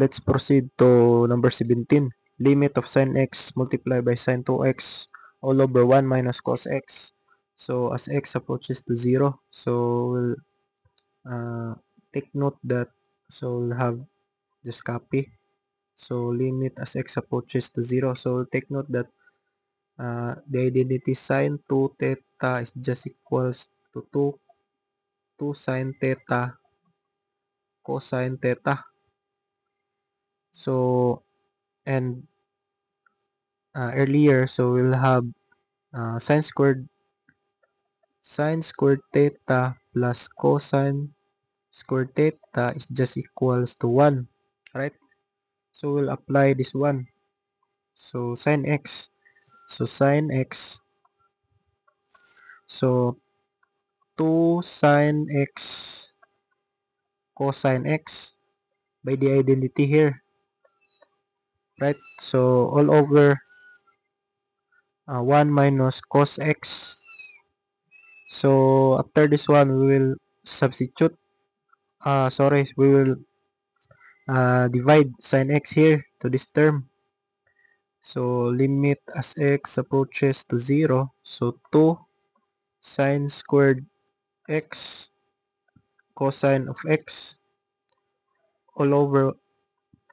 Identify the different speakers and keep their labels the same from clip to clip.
Speaker 1: let's proceed to number 17. Limit of sin x multiplied by sin 2x all over 1 minus cos x. So as x approaches to 0, so we'll take note that, so we'll have just copy. So limit as x approaches to 0. So we'll take note that the identity sin 2 theta is just equals to 2 sin theta cosine theta. So, and earlier, so we'll have sine squared theta plus cosine squared theta is just equals to 1, right? So we'll apply this one. So sin x. So sin x. So 2 sin x cosine x by the identity here, right? So all over 1 minus cos x. So after this one, we will substitute. We will divide sin x here to this term. So limit as x approaches to 0. So 2 sin squared x cosine of x all over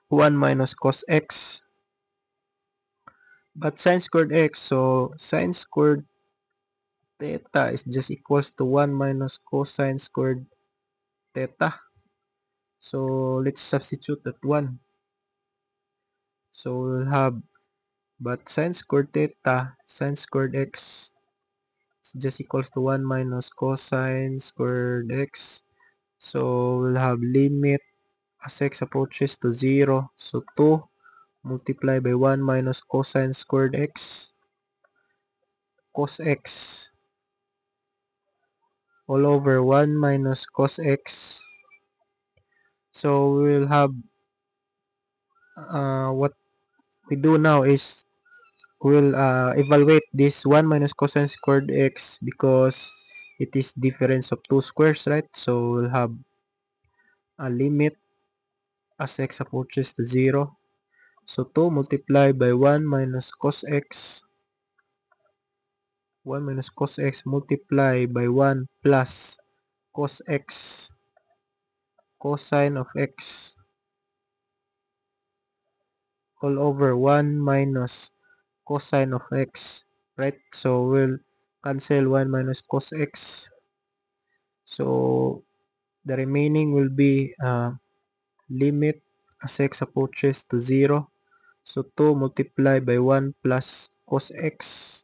Speaker 1: 1 minus cos x. But sin squared x, so sin squared theta is just equals to 1 minus cosine squared theta. So let's substitute that one. So we'll have, but sin squared theta, sin squared x is just equals to 1 minus cosine squared x. So we'll have limit as x approaches to 0. So 2 multiplied by 1 minus cosine squared x cos x all over 1 minus cos x. So we'll have what we do now is we'll evaluate this 1 minus cosine squared x because it is difference of two squares, right? So we'll have a limit as x approaches to 0. So 2 multiplied by 1 minus cos x 1 minus cos x multiplied by 1 plus cos x cosine of x all over 1 minus cosine of x, right? So we'll cancel 1 minus cos x. So the remaining will be limit as x approaches to 0. So 2 multiplied by 1 plus cos x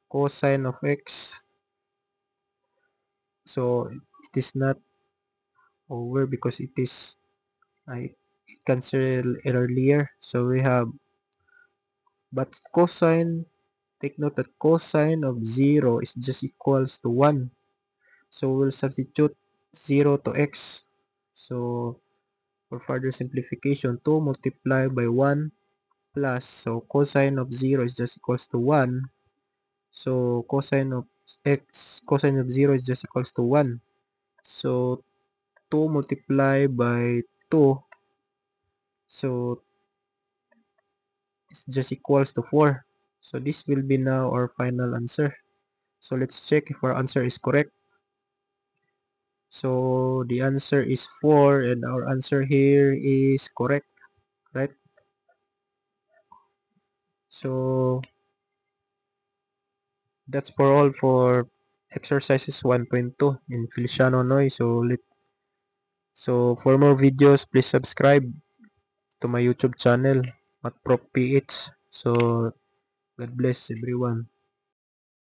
Speaker 1: cosine of x. So it is not over because it is I cancel earlier. So we have, but cosine, take note that cosine of 0 is just equals to 1. So we'll substitute 0 to x. So for further simplification, 2 multiplied by 1 plus, so cosine of 0 is just equals to 1. So cosine of 0 is just equals to 1. So 2 multiplied by 2, so it's just equals to 4. So this will be now our final answer. So let's check if our answer is correct. So the answer is 4 and our answer here is correct, right? So that's for all for exercises 1.2 in Feliciano Noy. So for more videos, please subscribe to my YouTube channel, MatProfPH. So God bless everyone.